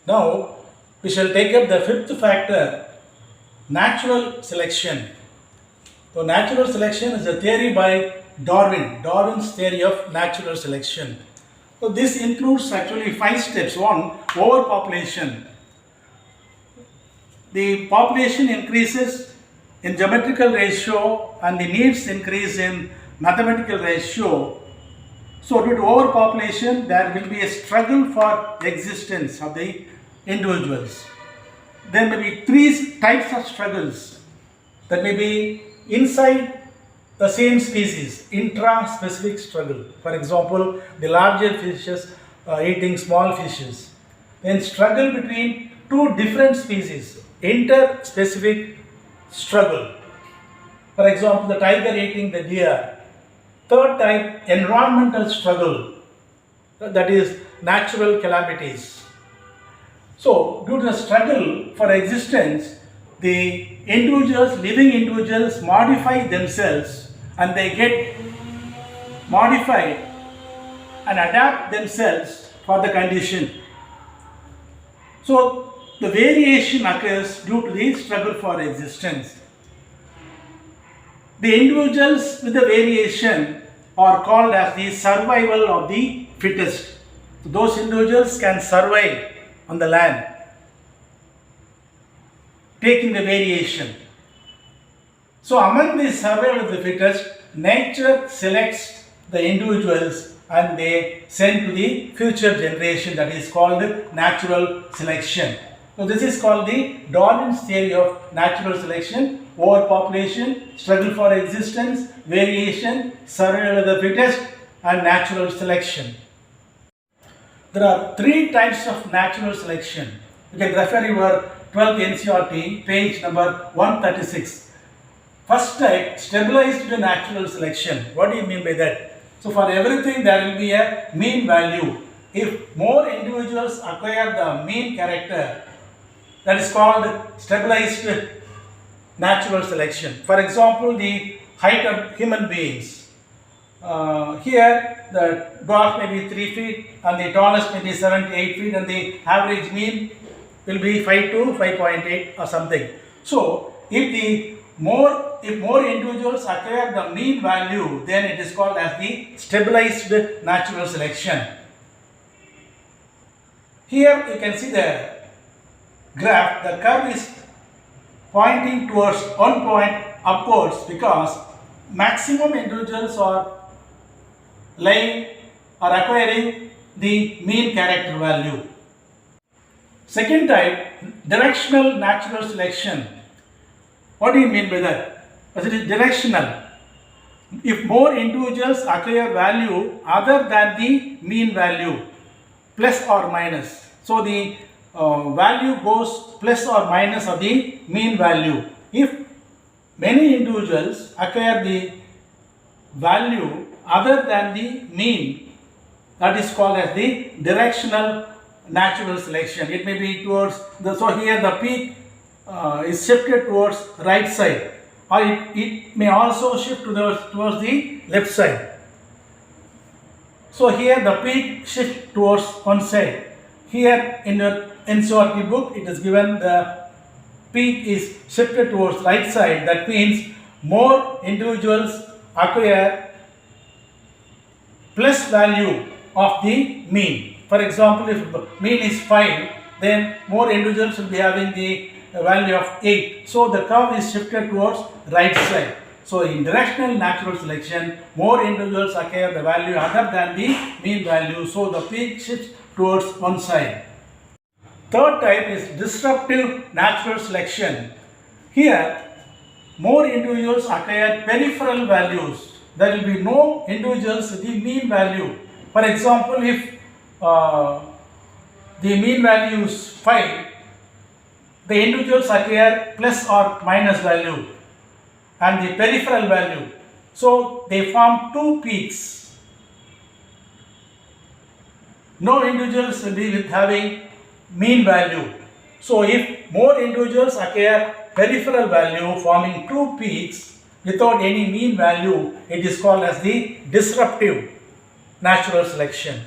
Now we shall take up the fifth factor, natural selection. So natural selection is a theory by Darwin's theory of natural selection. So this includes actually 5 steps. 1. Overpopulation. The population increases in geometrical ratio and the needs increase in mathematical ratio. So due to overpopulation, there will be a struggle for existence of the individuals. There may be 3 types of struggles that may be inside the same species, intra-specific struggle. For example, the larger fishes eating small fishes. Then struggle between 2 different species, inter-specific struggle. For example, the tiger eating the deer. Third type, environmental struggle, that is natural calamities. So, due to the struggle for existence, the living individuals modify themselves and they get modified and adapt themselves for the condition. So, the variation occurs due to the struggle for existence. The individuals with the variation are called as the survival of the fittest. So those individuals can survive on the land, taking the variation. So among the survival of the fittest, nature selects the individuals and they send to the future generation, that is called natural selection. So this is called the Darwin's theory of natural selection: overpopulation, struggle for existence, variation, survival of the fittest, and natural selection. There are 3 types of natural selection. You can refer your 12th NCERT, page number 136. First type, stabilized natural selection. What do you mean by that? So for everything there will be a mean value. If more individuals acquire the mean character, that is called stabilized natural selection. For example, the height of human beings. Here the dwarf may be 3 feet and the tallest may be 7 to 8 feet and the average mean will be 5 to 5.8 or something. So if more individuals acquire the mean value, then it is called as the stabilized natural selection. Here you can see the graph. The curve is pointing towards one point upwards because maximum individuals are acquiring the mean character value. Second type, directional natural selection. What do you mean by that? It is directional. If more individuals acquire value other than the mean value, plus or minus. So the value goes plus or minus of the mean value. If many individuals acquire the value other than the mean, that is called as the directional natural selection. It may be towards so here the peak is shifted towards right side, or it may also shift towards the left side. So here the peak shifts towards one side. Here in the NCERT book it is given the peak is shifted towards right side. That means more individuals acquire plus value of the mean. For example, if mean is 5, then more individuals will be having the value of 8. So the curve is shifted towards right side. So in directional natural selection, more individuals acquire the value other than the mean value. So the peak shifts towards one side. Third type is disruptive natural selection. Here, more individuals acquire peripheral values. There will be no individuals with the mean value. For example, if the mean value is 5, the individuals acquire plus or minus value and the peripheral value. So they form 2 peaks. No individuals will be with having mean value. So if more individuals acquire peripheral value forming 2 peaks without any mean value, it is called as the disruptive natural selection.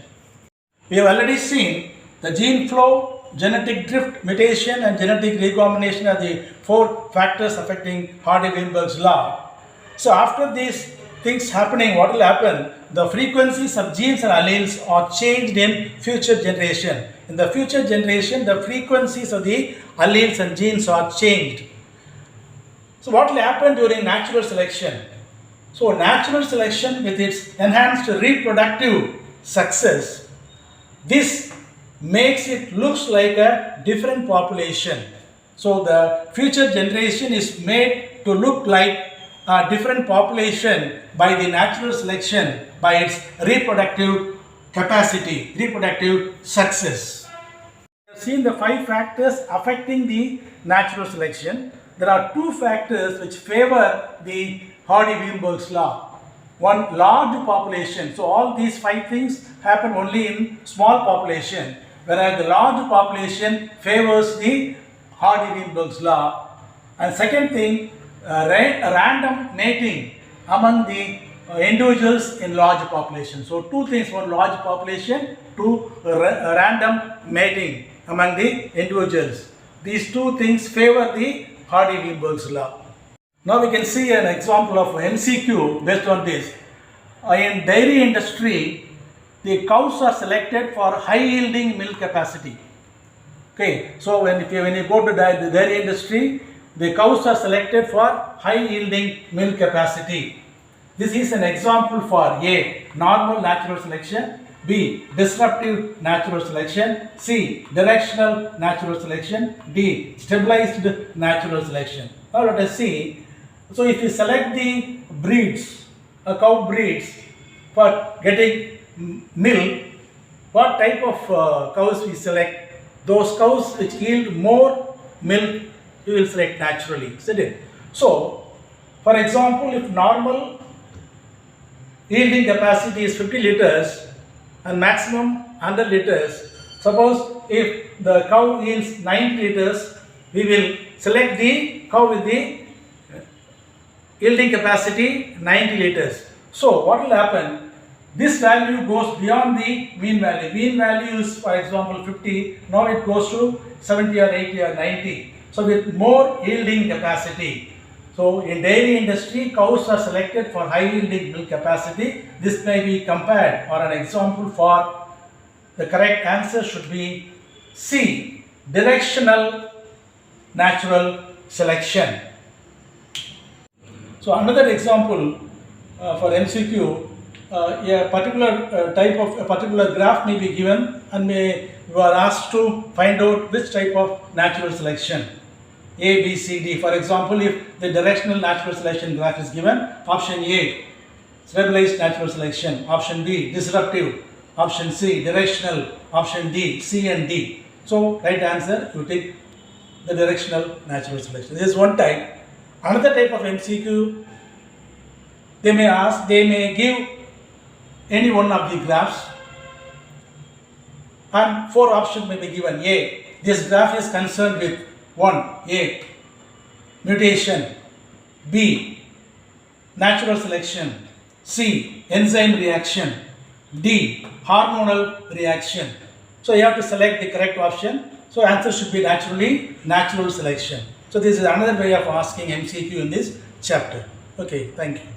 We have already seen the gene flow genetic drift, mutation and genetic recombination are the four factors affecting Hardy-Weinberg's law. So after these things happening, what will happen? The frequencies of genes and alleles are changed in future generation. In the future generation, the frequencies of the alleles and genes are changed. So what will happen during natural selection? So natural selection with its enhanced reproductive success, this makes it looks like a different population. So the future generation is made to look like a different population by the natural selection, by its reproductive capacity, reproductive success. We have seen the 5 factors affecting the natural selection. There are 2 factors which favor the Hardy-Weinberg's law. One, large population. So all these 5 things happen only in small population, whereas the large population favors the Hardy-Weinberg's law. And second thing, random mating among the individuals in large population. So 2 things: one, large population; 2, random mating among the individuals. These 2 things favor the Hardy-Weinberg's law. Now we can see an example of MCQ based on this. In dairy industry, the cows are selected for high yielding milk capacity. Okay, so when you go to the dairy industry, the cows are selected for high yielding milk capacity. This is an example for A, normal natural selection; B, disruptive natural selection; C, directional natural selection; D, stabilized natural selection. Now let us see. So if you select the breeds, cow breeds for getting milk, what type of cows we select? Those cows which yield more milk, you will select naturally, isn't it? So, for example, if normal yielding capacity is 50 liters and maximum 100 liters, suppose if the cow yields 90 liters, we will select the cow with the yielding capacity 90 liters. So what will happen? This value goes beyond the mean value. Mean value is, for example, 50. Now it goes to 70 or 80 or 90. So with more yielding capacity. So in dairy industry, cows are selected for high yielding milk capacity. This may be compared, or an example for the correct answer should be C, directional natural selection. So another example for MCQ, a particular type of a particular graph may be given, and you are asked to find out which type of natural selection, A, B, C, D. For example, if the directional natural selection graph is given, option A, stabilized natural selection; option B, disruptive; option C, directional; option D, C and D. So right answer, you take the directional natural selection. This is one type. Another type of MCQ, they may give any one of the graphs, and 4 options may be given. A, this graph is concerned with 1, A, mutation; B, natural selection; C, enzyme reaction; D, hormonal reaction. So you have to select the correct option. So answer should be natural selection. So this is another way of asking MCQ in this chapter. Okay, thank you.